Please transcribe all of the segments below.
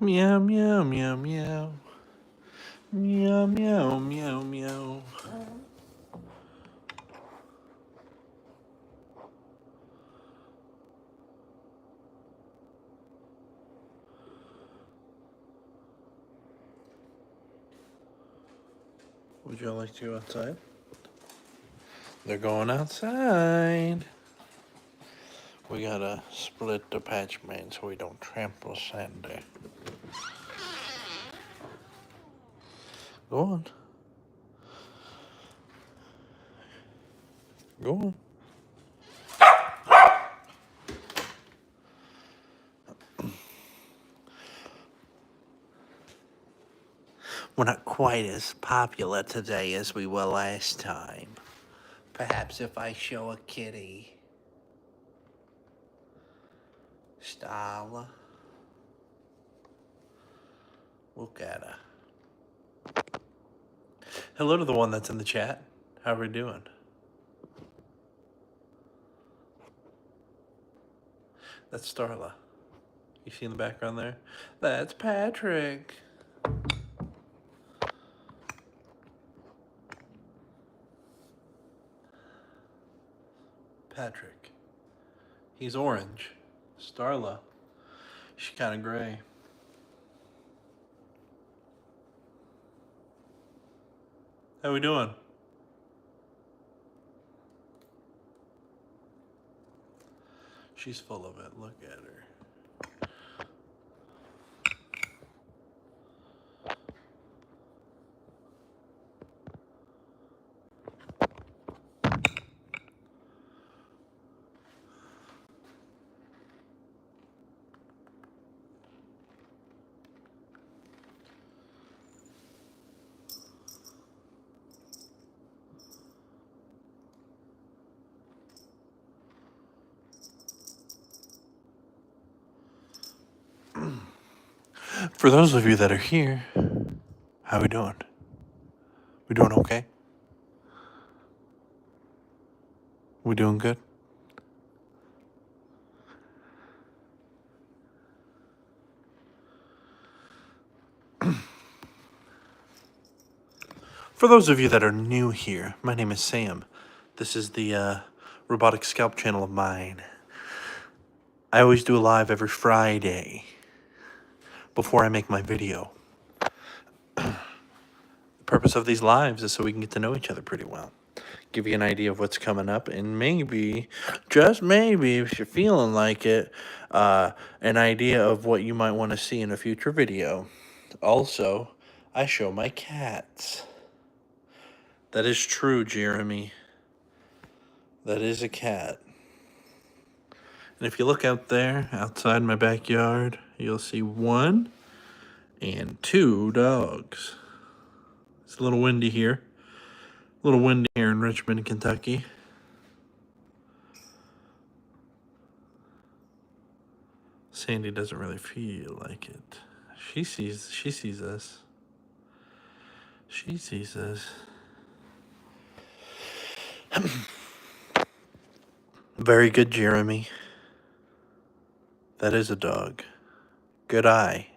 Meow, meow, meow, meow. Meow, meow, meow, meow. Would you like to go outside? They're going outside. We gotta split the patch man so we don't trample Sandy. Go on. Go on. We're not quite as popular today as we were last time. Perhaps if I show a kitty. Starla. Look at her. Hello to the one that's in the chat. How are we doing? That's Starla. You see in the background there? That's Patrick. Patrick. He's orange. Starla. She's kind of gray. How we doing? She's full of it. Look at her. For those of you that are here, how we doing? We doing okay? We doing good? For those of you that are new here, my name is Sam. This is the RoboticScalp channel of mine. I always do a live every Friday before I make my video. The purpose of these lives is so we can get to know each other pretty well. Give you an idea of what's coming up, and maybe, just maybe, if you're feeling like it, an idea of what you might want to see in a future video. Also, I show my cats. That is true, Jeremy. That is a cat. And if you look out there, outside my backyard, you'll see 1 and 2 dogs. It's a little windy here. A little windy here in Richmond, Kentucky. Sandy doesn't really feel like it. She sees us. She sees us. Very good, Jeremy. That is a dog. Good eye.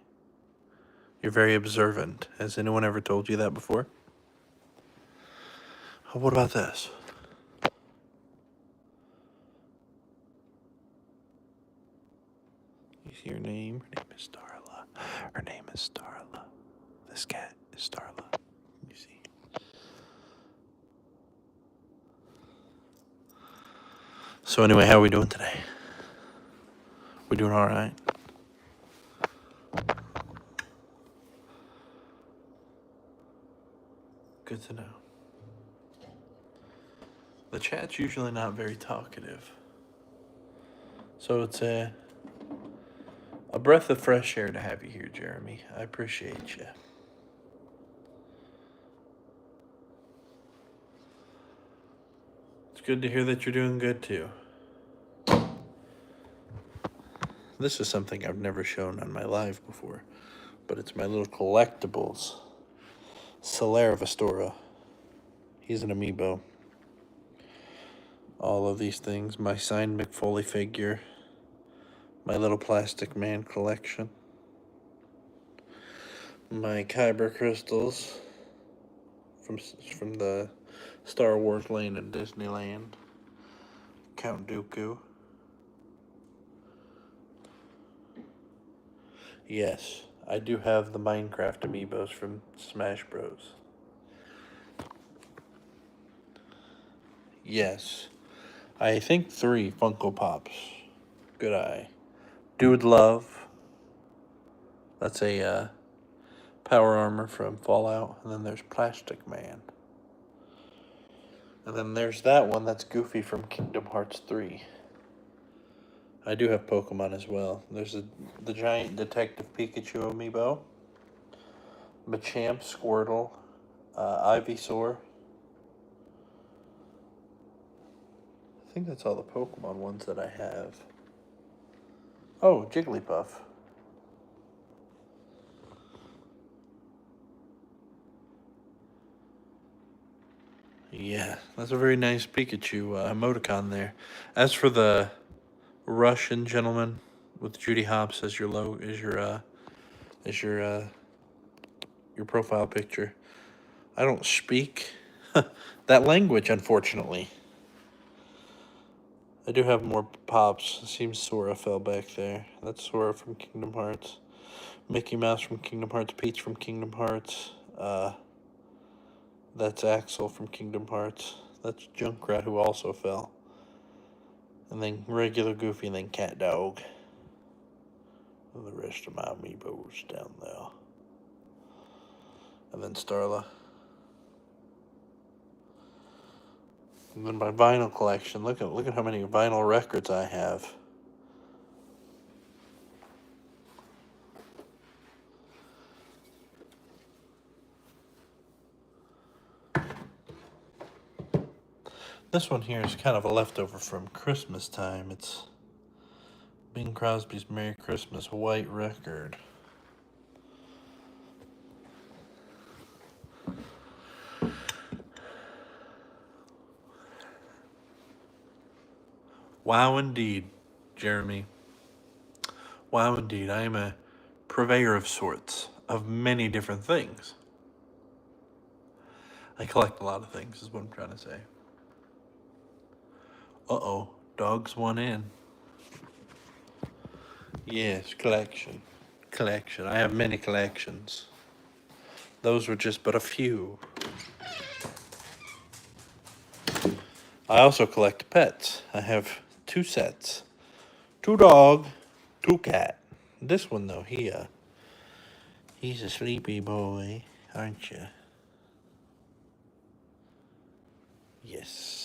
You're very observant. Has anyone ever told you that before? Oh, what about this? You see her name? Her name is Starla. Her name is Starla. This cat is Starla. You see? So anyway, how are we doing today? We doing all right? Good to know. The chat's usually not very talkative. So it's a breath of fresh air to have you here, Jeremy. I appreciate you. good to hear that you're doing good too. This is something I've never shown on my live before, but it's my little collectibles. Celervastora. He's an amiibo. All of these things. My signed McFoley figure. My little plastic man collection. My Kyber crystals from the Star Wars lane in Disneyland. Count Dooku. Yes, I do have the Minecraft amiibos from Smash Bros. Yes, I think 3 Funko Pops. Good eye. Dude Love. That's a power armor from Fallout. And then there's Plastic Man. And then there's that one that's Goofy from Kingdom Hearts 3. I do have Pokemon as well. There's the giant Detective Pikachu amiibo. Machamp, Squirtle, Ivysaur. I think that's all the Pokemon ones that I have. Oh, Jigglypuff. Yeah, that's a very nice Pikachu emoticon there. As for the Russian gentleman with Judy Hopps as your your profile picture, I don't speak that language, unfortunately. I do have more pops. It seems Sora fell back there. That's Sora from Kingdom Hearts. Mickey Mouse from Kingdom Hearts. Peach from Kingdom Hearts. That's Axel from Kingdom Hearts. That's Junkrat, who also fell. And then regular Goofy, and then Cat Dog. And the rest of my amiibos down there. And then Starla. And then my vinyl collection. Look at how many vinyl records I have. This one here is kind of a leftover from Christmas time. It's Bing Crosby's Merry Christmas white record. Wow, indeed, Jeremy. Wow, indeed. I am a purveyor of sorts, of many different things. I collect a lot of things, is what I'm trying to say. Uh-oh, dogs won in. Yes, collection. Collection. I have many collections. Those were just but a few. I also collect pets. I have 2 sets. 2 dog, 2 cat. This one, though, he's a sleepy boy, aren't you? Yes.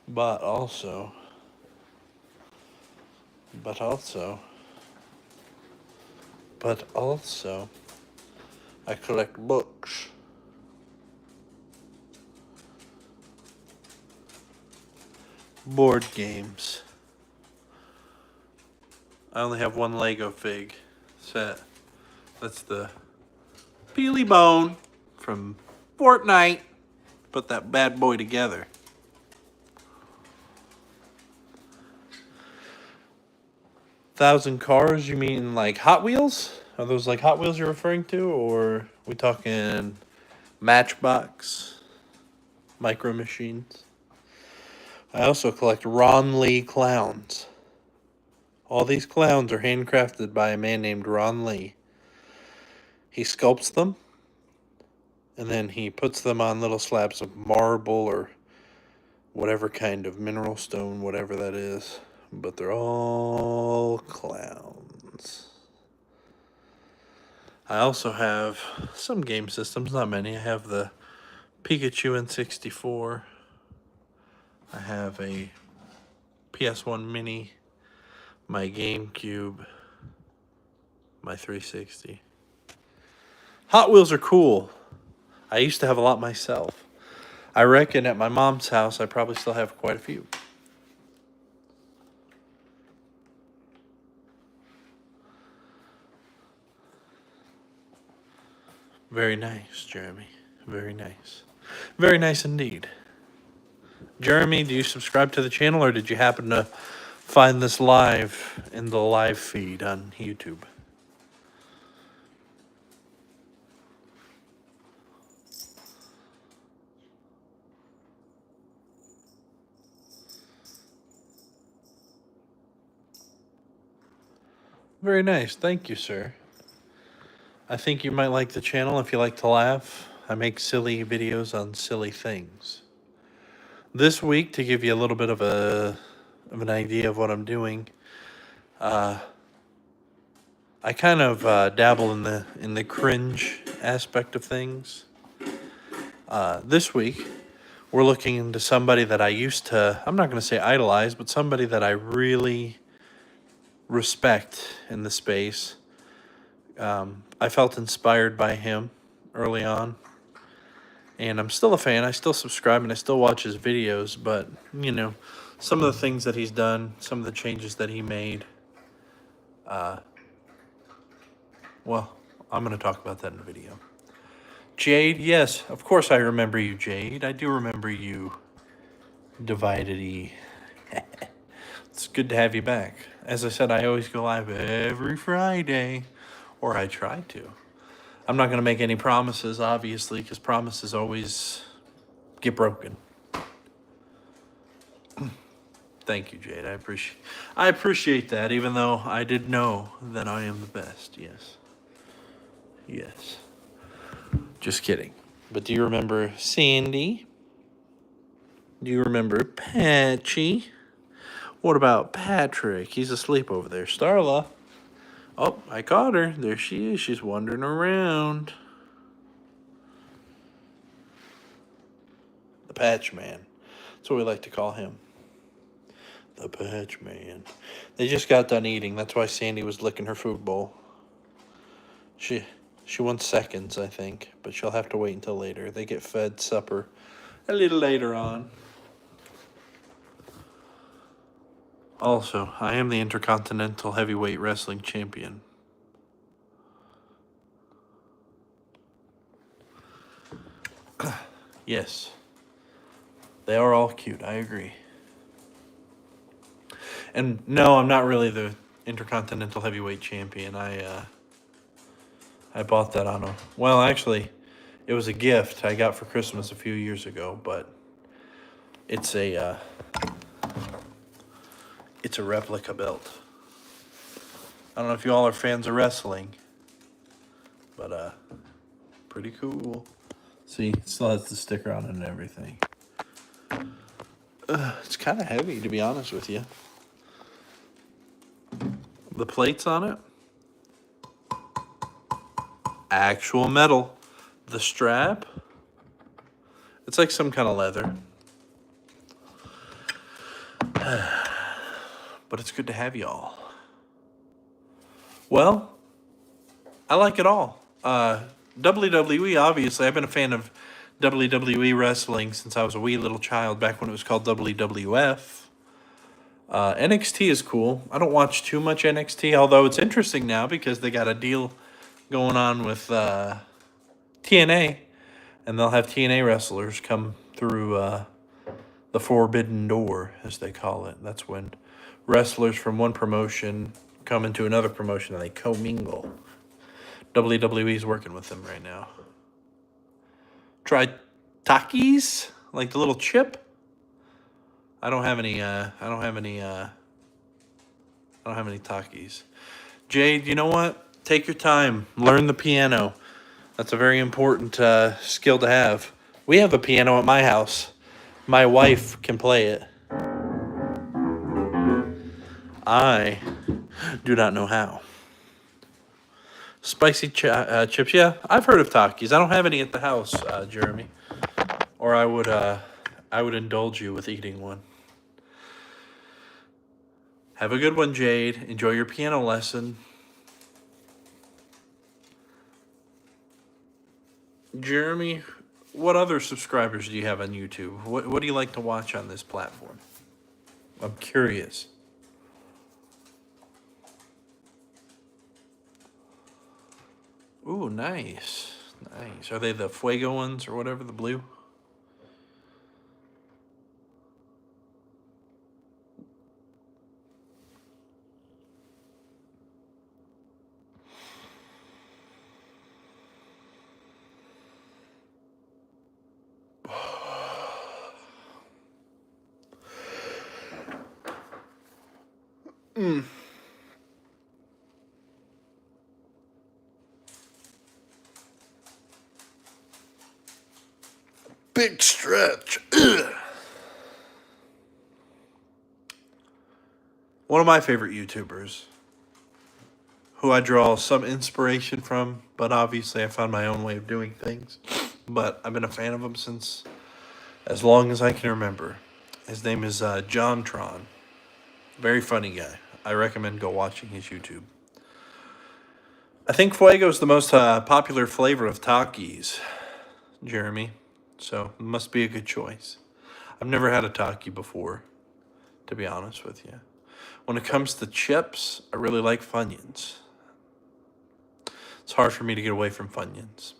But also, I collect books. Board games. I only have 1 Lego fig set. That's the Peely Bone from Fortnite. Put that bad boy together. Thousand cars, you mean like Hot Wheels? Are those like Hot Wheels you're referring to? Or we talking Matchbox, Micro Machines? I also collect Ron Lee clowns. All these clowns are handcrafted by a man named Ron Lee. He sculpts them, and then he puts them on little slabs of marble or whatever kind of mineral stone, whatever that is. But they're all clowns. I also have some game systems, not many. I have the Pikachu N64. I have a PS1 Mini, my GameCube, my 360. Hot Wheels are cool. I used to have a lot myself. I reckon at my mom's house, I probably still have quite a few. Very nice, Jeremy. Very nice. Very nice indeed. Jeremy, do you subscribe to the channel, or did you happen to find this live in the live feed on YouTube? Very nice. Thank you, sir. I think you might like the channel if you like to laugh. I make silly videos on silly things. This week, to give you a little bit of an idea of what I'm doing, I kind of dabble in the cringe aspect of things. This week, we're looking into somebody that I used to, I'm not going to say idolize, but somebody that I really respect in the space. I felt inspired by him early on, and I'm still a fan. I still subscribe and I still watch his videos, but, you know, some of the things that he's done, some of the changes that he made, well, I'm going to talk about that in the video. Jade, yes, of course I remember you, Jade. I do remember you, Divided E. It's good to have you back. As I said, I always go live every Friday, or I try to. I'm not going to make any promises, obviously, because promises always get broken. Thank you, Jade. I appreciate that, even though I did know that I am the best. Yes. Yes. Just kidding. But do you remember Sandy? Do you remember Patchy? What about Patrick? He's asleep over there. Starla. Oh, I caught her. There she is. She's wandering around. The Patch Man. That's what we like to call him. The Patch Man. They just got done eating. That's why Sandy was licking her food bowl. She wants seconds, I think, but she'll have to wait until later. They get fed supper a little later on. Also, I am the Intercontinental Heavyweight Wrestling Champion. Yes. They are all cute, I agree. And no, I'm not really the Intercontinental Heavyweight Champion. I bought that on a... Well, actually, it was a gift I got for Christmas a few years ago, but it's a replica belt. I don't know if you all are fans of wrestling, but pretty cool. See, it still has the sticker on it and everything. It's kind of heavy, to be honest with you. The plates on it, actual metal. The strap, it's like some kind of leather. But it's good to have y'all. Well, I like it all. WWE, obviously, I've been a fan of WWE wrestling since I was a wee little child, back when it was called WWF. NXT is cool. I don't watch too much NXT, although it's interesting now because they got a deal going on with TNA, and they'll have TNA wrestlers come through the forbidden door, as they call it. That's when wrestlers from one promotion come into another promotion and they commingle. WWE's working with them right now. Try Takis, like the little chip. I don't have any Takis. Jade, you know what? Take your time. Learn the piano. That's a very important skill to have. We have a piano at my house. My wife can play it. I do not know how. Spicy chips, yeah. I've heard of Takis. I don't have any at the house, Jeremy. Or I would indulge you with eating one. Have a good one, Jade. Enjoy your piano lesson. Jeremy, What other subscribers do you have on YouTube? What do you like to watch on this platform? I'm curious. Ooh, nice. Nice. Are they the Fuego ones or whatever, the blue? Big stretch. Ugh. One of my favorite YouTubers, who I draw some inspiration from, but obviously I found my own way of doing things. But I've been a fan of him since as long as I can remember. His name is John Tron. Very funny guy. I recommend go watching his YouTube. I think Fuego is the most popular flavor of Takis, Jeremy. So it must be a good choice. I've never had a Taki before, to be honest with you. When it comes to chips, I really like Funyuns. It's hard for me to get away from Funyuns.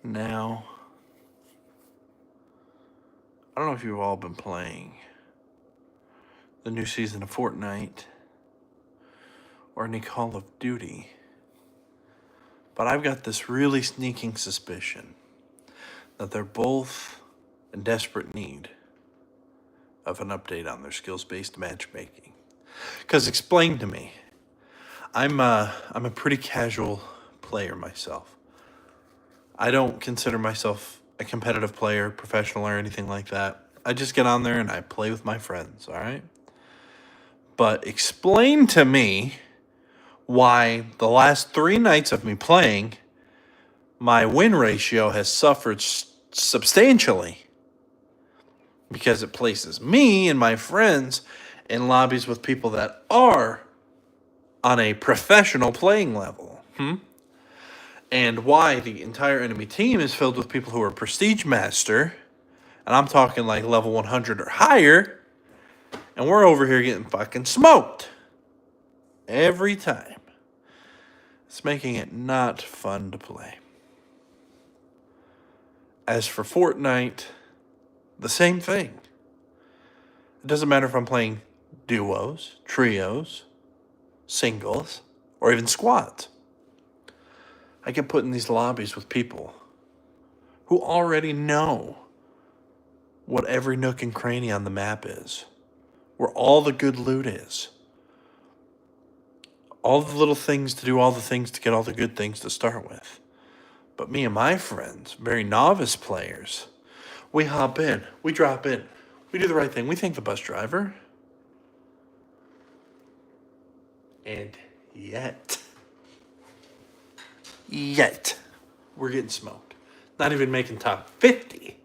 Now, I don't know if you've all been playing the new season of Fortnite or any Call of Duty, but I've got this really sneaking suspicion that they're both in desperate need of an update on their skills-based matchmaking. Because explain to me, I'm a pretty casual player myself. I don't consider myself a competitive player, professional, or anything like that. I just get on there and I play with my friends, all right? But explain to me why the last 3 nights of me playing, my win ratio has suffered substantially. Because it places me and my friends in lobbies with people that are on a professional playing level. And why the entire enemy team is filled with people who are Prestige Master, and I'm talking like level 100 or higher, and we're over here getting fucking smoked every time. It's making it not fun to play. As for Fortnite, the same thing. It doesn't matter if I'm playing duos, trios, singles, or even squads. I get put in these lobbies with people who already know what every nook and cranny on the map is, where all the good loot is, all the little things to do, all the things to get all the good things to start with. But me and my friends, very novice players, we hop in, we drop in, we do the right thing. We thank the bus driver. And yet, we're getting smoked. Not even making top 50.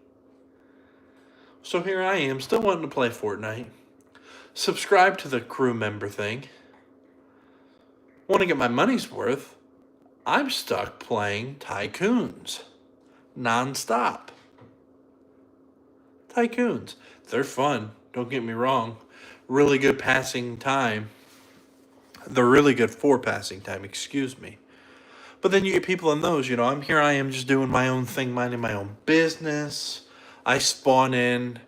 So here I am, still wanting to play Fortnite. Subscribe to the crew member thing. Want to get my money's worth. I'm stuck playing Tycoons. Non-stop. Tycoons. They're fun. Don't get me wrong. Really good passing time. They're really good for passing time, excuse me. But then you get people in those, I am just doing my own thing, minding my own business. I spawn in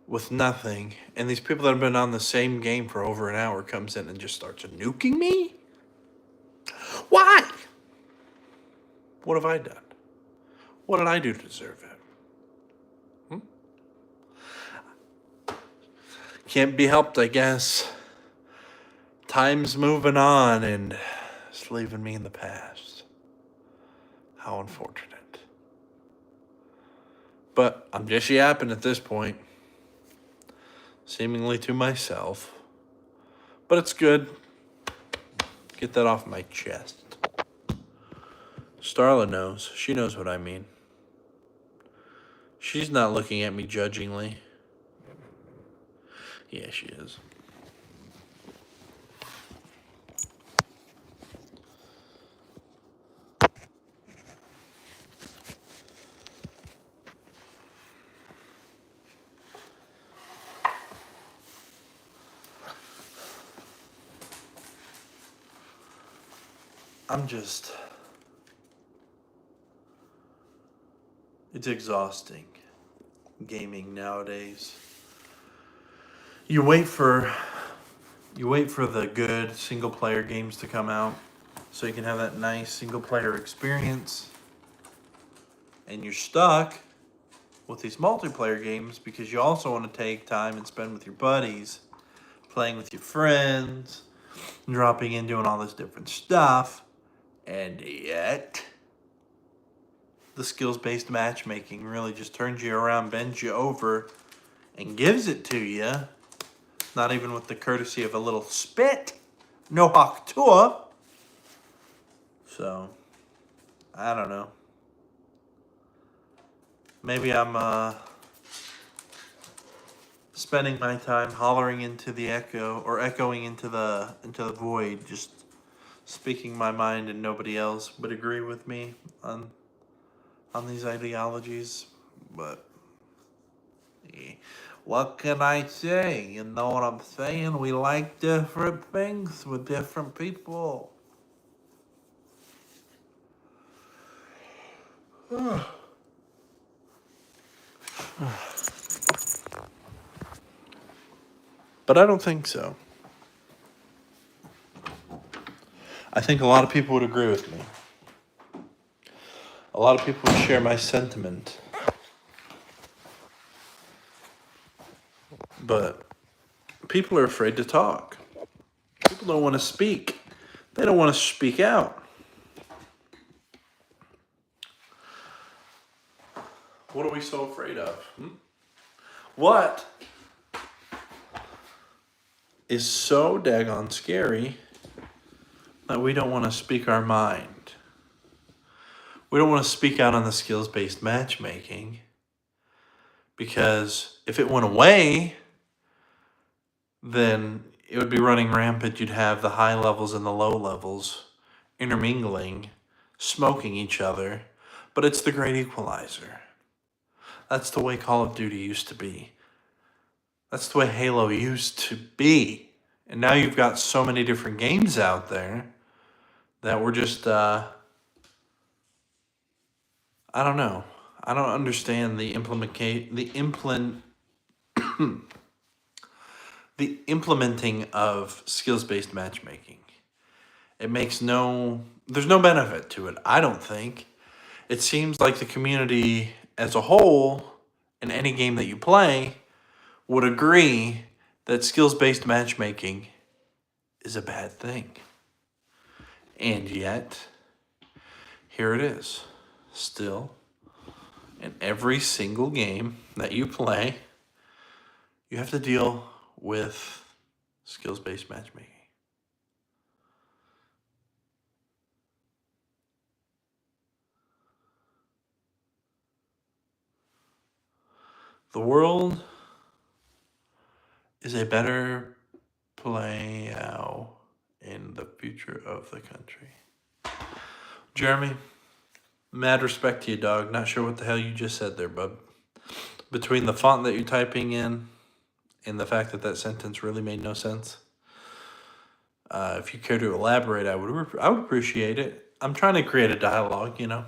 with nothing. And these people that have been on the same game for over an hour comes in and just starts nuking me? Why? What have I done? What did I do to deserve it? Can't be helped, I guess. Time's moving on and it's leaving me in the past. How unfortunate. But I'm just yapping at this point, seemingly to myself. But it's good. Get that off my chest. Starla knows. She knows what I mean. She's not looking at me judgingly. Yeah, she is. It's exhausting, gaming nowadays. You wait for the good single player games to come out so you can have that nice single player experience. And you're stuck with these multiplayer games because you also want to take time and spend with your buddies, playing with your friends, dropping in, doing all this different stuff. And yet, the skills-based matchmaking really just turns you around, bends you over, and gives it to you. Not even with the courtesy of a little spit. No hawk tour. So, I don't know. Maybe I'm spending my time hollering into the echo or echoing into the void, just speaking my mind, and nobody else would agree with me on these ideologies. But yeah. What can I say? You know what I'm saying? We like different things with different people. But I don't think so. I think a lot of people would agree with me. A lot of people would share my sentiment. But people are afraid to talk. People don't want to speak. They don't want to speak out. What are we so afraid of? What is so daggone scary that we don't want to speak our mind? We don't want to speak out on the skills-based matchmaking because if it went away, then it would be running rampant. You'd have the high levels and the low levels intermingling, smoking each other. But it's the great equalizer. That's the way Call of Duty used to be. That's the way Halo used to be. And now you've got so many different games out there that we're just, I don't know. I don't understand the implementing of skills-based matchmaking. There's no benefit to it, I don't think. It seems like the community as a whole, in any game that you play, would agree that skills-based matchmaking is a bad thing. And yet, here it is. Still, in every single game that you play, you have to deal with skills-based matchmaking. The world is a better play out in the future of the country. Jeremy, mad respect to you, dog. Not sure what the hell you just said there, bub. Between the font that you're typing in and the fact that sentence really made no sense, if you care to elaborate, I would appreciate it. I'm trying to create a dialogue, you know.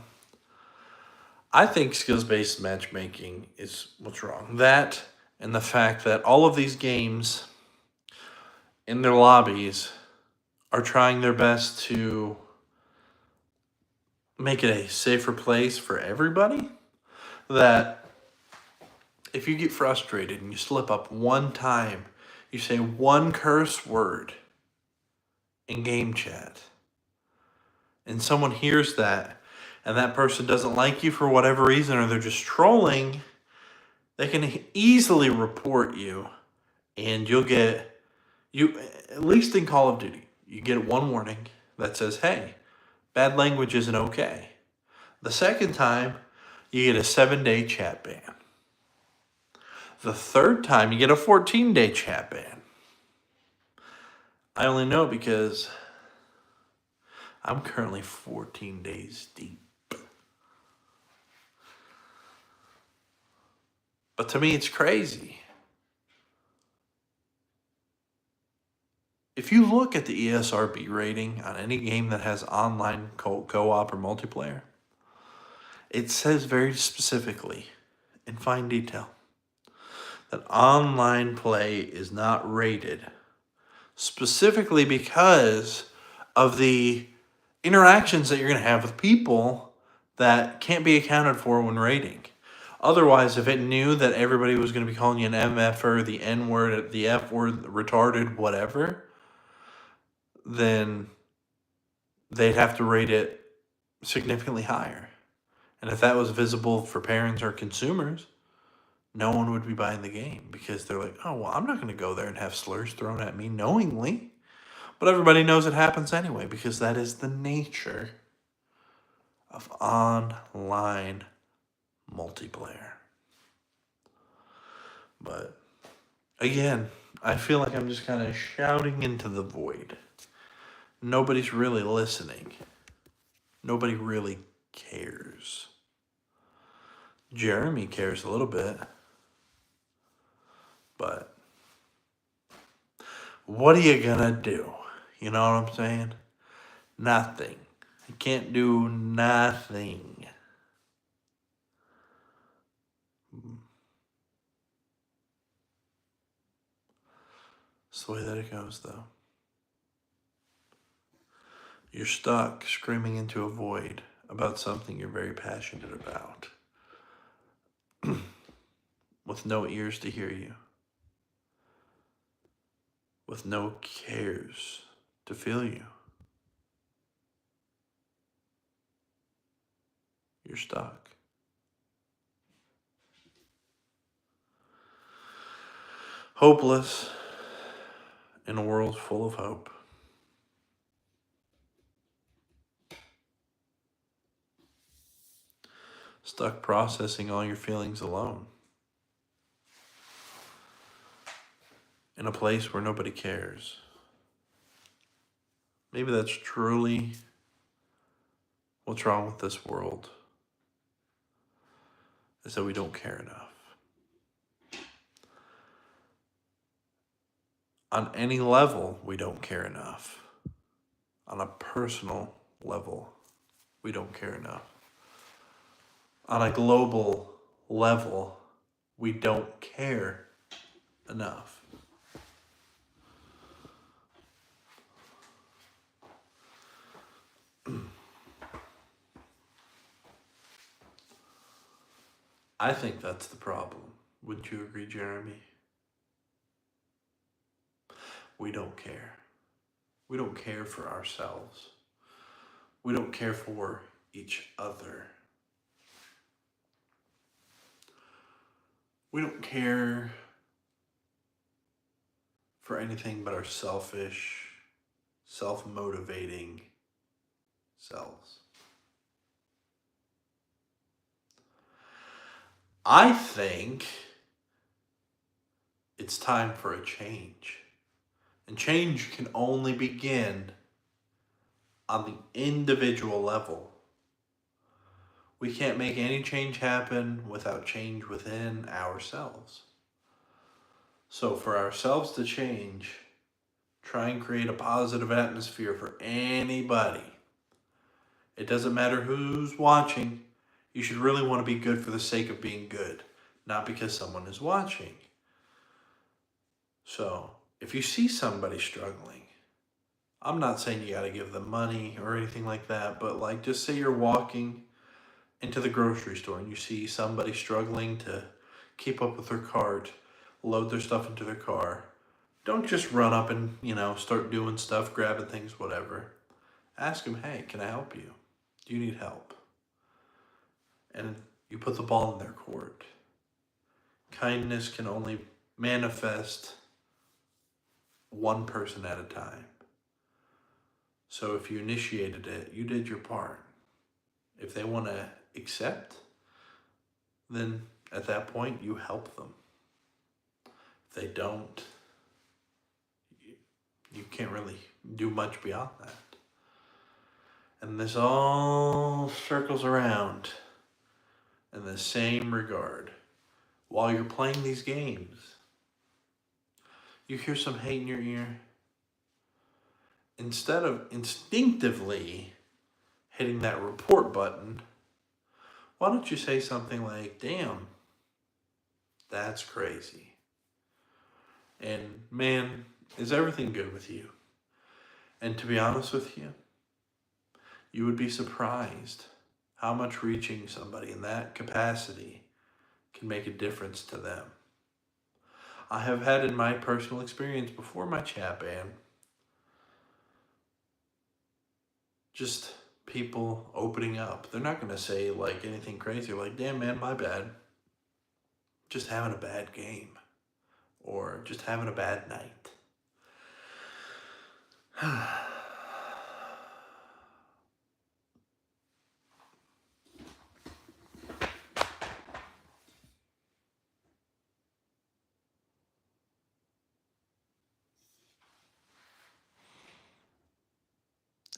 I think skills-based matchmaking is what's wrong. That and the fact that all of these games in their lobbies are trying their best to make it a safer place for everybody, that if you get frustrated and you slip up one time, you say one curse word in game chat, and someone hears that, and that person doesn't like you for whatever reason, or they're just trolling, they can easily report you, and you'll get, you, at least in Call of Duty, you get one warning that says, hey, bad language isn't okay. The second time, you get a 7-day chat ban. The third time, you get a 14-day chat ban. I only know because I'm currently 14 days deep. But to me, it's crazy. If you look at the ESRB rating on any game that has online co-op or multiplayer, it says very specifically, in fine detail, that online play is not rated, specifically because of the interactions that you're going to have with people that can't be accounted for when rating. Otherwise, if it knew that everybody was going to be calling you an MFer, the N word, the F word, retarded, whatever, then they'd have to rate it significantly higher. And if that was visible for parents or consumers, no one would be buying the game, because they're like, oh, well, I'm not going to go there and have slurs thrown at me knowingly. But everybody knows it happens anyway, because that is the nature of online multiplayer. But again, I feel like I'm just kind of shouting into the void. Nobody's really listening. Nobody really cares. Jeremy cares a little bit. But what are you gonna do? You know what I'm saying? Nothing. You can't do nothing. It's the way that it goes, though. You're stuck screaming into a void about something you're very passionate about, with no ears to hear you, with no cares to feel you. You're stuck. Hopeless in a world full of hope. Stuck processing all your feelings alone. In a place where nobody cares. Maybe that's truly what's wrong with this world, is that we don't care enough. On any level, we don't care enough. On a personal level, we don't care enough. On a global level, we don't care enough. I think that's the problem. Wouldn't you agree, Jeremy? We don't care. We don't care for ourselves. We don't care for each other. We don't care for anything but our selfish, self-motivating selves. I think it's time for a change. And change can only begin on the individual level. We can't make any change happen without change within ourselves. So for ourselves to change, try and create a positive atmosphere for anybody. It doesn't matter who's watching. You should really want to be good for the sake of being good, not because someone is watching. So if you see somebody struggling, I'm not saying you got to give them money or anything like that, but like just say you're walking into the grocery store and you see somebody struggling to keep up with their cart, load their stuff into their car. Don't just run up and, start doing stuff, grabbing things, whatever. Ask them, hey, can I help you? Do you need help? And you put the ball in their court. Kindness can only manifest one person at a time. So if you initiated it, you did your part. If they want to accept, then at that point you help them. If they don't, you can't really do much beyond that. And this all circles around in the same regard. While you're playing these games, you hear some hate in your ear. Instead of instinctively hitting that report button, why don't you say something like, damn, that's crazy. And man, is everything good with you? And to be honest with you, you would be surprised how much reaching somebody in that capacity can make a difference to them. I have had in my personal experience before my chat ban, just people opening up. They're not going to say like anything crazy like, damn man, my bad. Just having a bad game or just having a bad night.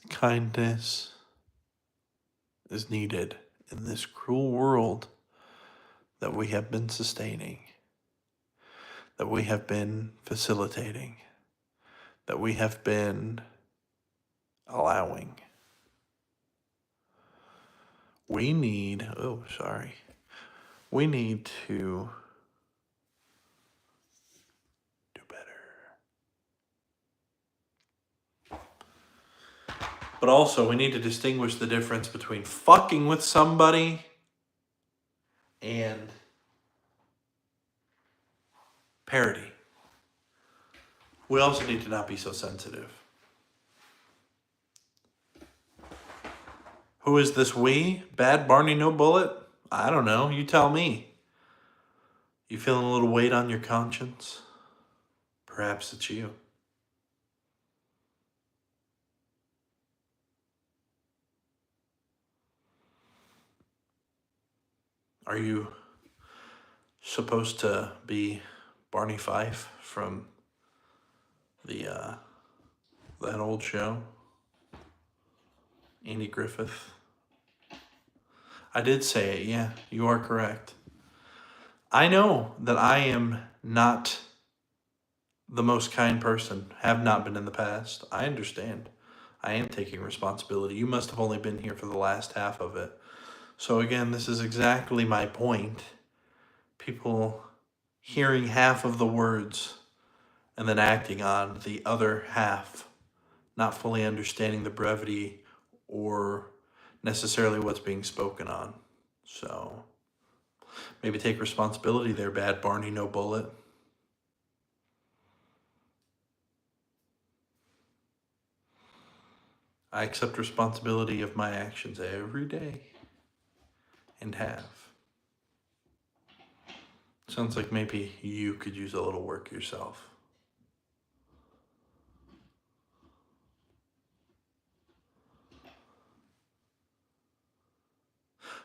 Kindness is needed in this cruel world that we have been sustaining, that we have been facilitating, that we have been allowing. We need to do better. But also, we need to distinguish the difference between fucking with somebody and parody. We also need to not be so sensitive. Who is this we? Bad Barney No Bullet? I don't know. You tell me. You feeling a little weight on your conscience? Perhaps it's you. Are you supposed to be Barney Fife from that old show? Andy Griffith? I did say it, yeah, you are correct. I know that I am not the most kind person, have not been in the past. I understand. I am taking responsibility. You must have only been here for the last half of it. So again, this is exactly my point. People hearing half of the words and then acting on the other half, not fully understanding the brevity or necessarily what's being spoken on. So maybe take responsibility there, Bad Barney No Bullet. I accept responsibility of my actions every day and have. Sounds like maybe you could use a little work yourself.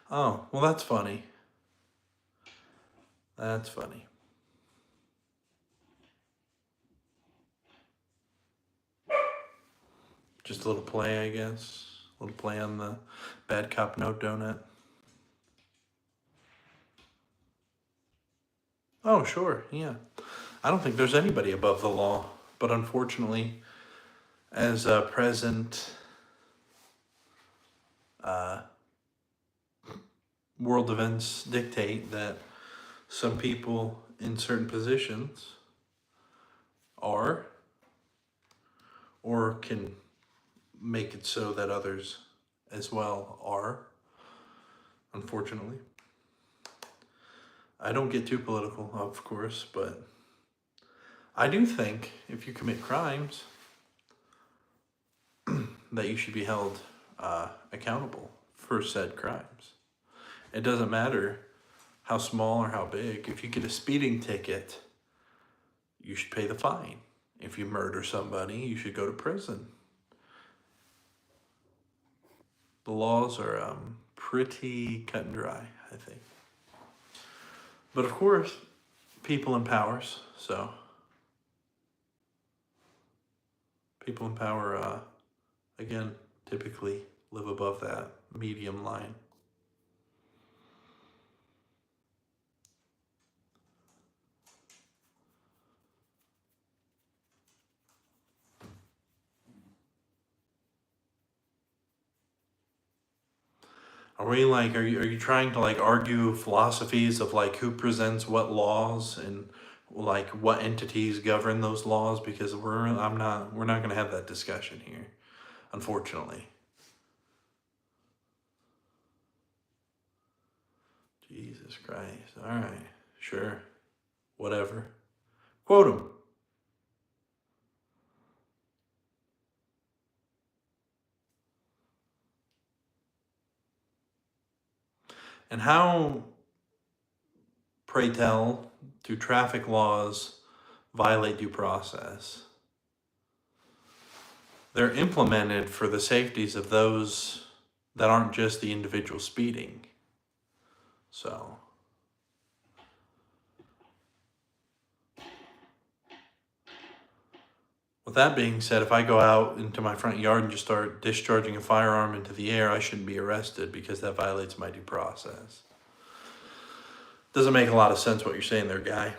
Oh, well, that's funny. That's funny. Just a little play, I guess. A little play on the bad cop, no donut. Oh, sure, yeah. I don't think there's anybody above the law, but unfortunately, as present world events dictate, that some people in certain positions are or can it so that others as well are, unfortunately. I don't get too political, of course, but I do think if you commit crimes that you should be held accountable for said crimes. It doesn't matter how small or how big. If you get a speeding ticket, you should pay the fine. If you murder somebody, you should go to prison. The laws are pretty cut and dry, I think. But of course, people in powers, so people in power, again, typically live above that medium line. Are you trying to like argue philosophies of like who presents what laws and like what entities govern those laws? Because we're not going to have that discussion here, unfortunately. Jesus Christ. All right. Sure. Whatever. Quote him. And how, pray tell, do traffic laws violate due process? They're implemented for the safeties of those that aren't just the individual speeding. So, with that being said, if I go out into my front yard and just start discharging a firearm into the air, I shouldn't be arrested because that violates my due process. Doesn't make a lot of sense what you're saying there, guy.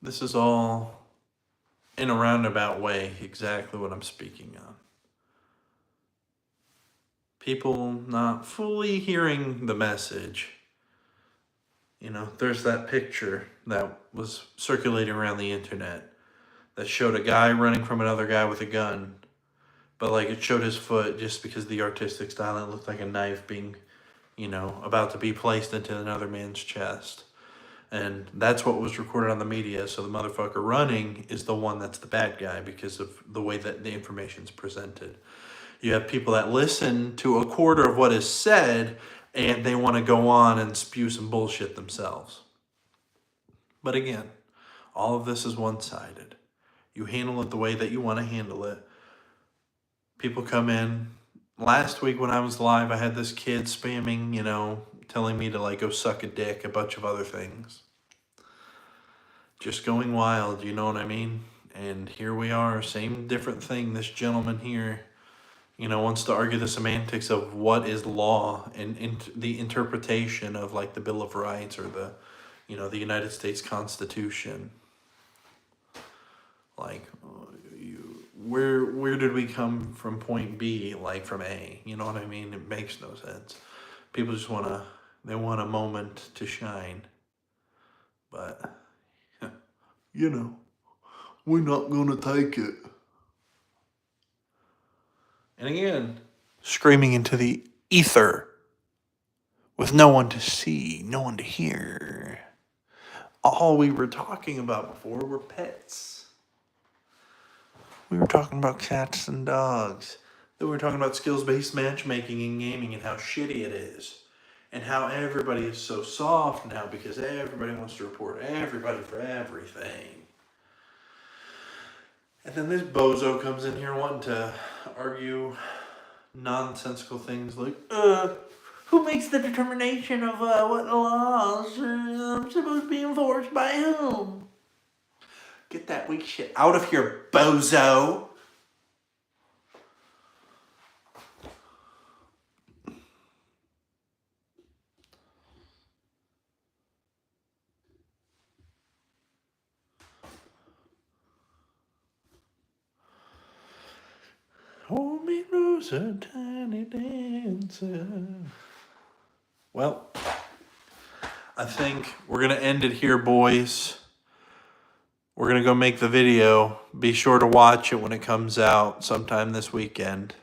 This is all, in a roundabout way, exactly what I'm speaking on. People not fully hearing the message. You know, there's that picture that was circulating around the internet that showed a guy running from another guy with a gun. But like it showed his foot just because of the artistic style. It looked like a knife being, about to be placed into another man's chest. And that's what was recorded on the media. So the motherfucker running is the one that's the bad guy because of the way that the information's presented. You have people that listen to a quarter of what is said and they want to go on and spew some bullshit themselves. But again, all of this is one-sided. You handle it the way that you want to handle it. People come in. Last week when I was live, I had this kid spamming, telling me to like go suck a dick, a bunch of other things. Just going wild, you know what I mean? And here we are, same different thing. This gentleman here, wants to argue the semantics of what is law and the interpretation of like the Bill of Rights or the United States Constitution. Like, where did we come from point B, like from A? You know what I mean? It makes no sense. People just want a moment to shine. But, we're not going to take it. And again, screaming into the ether with no one to see, no one to hear. All we were talking about before were pets. We were talking about cats and dogs. Then we were talking about skills-based matchmaking in gaming and how shitty it is. And how everybody is so soft now because everybody wants to report everybody for everything. And then this bozo comes in here wanting to argue nonsensical things like, who makes the determination of what laws are supposed to be enforced by whom? Get that weak shit out of here, bozo. Who's a tiny dancer? Well, I think we're going to end it here, boys. We're going to go make the video. Be sure to watch it when it comes out sometime this weekend.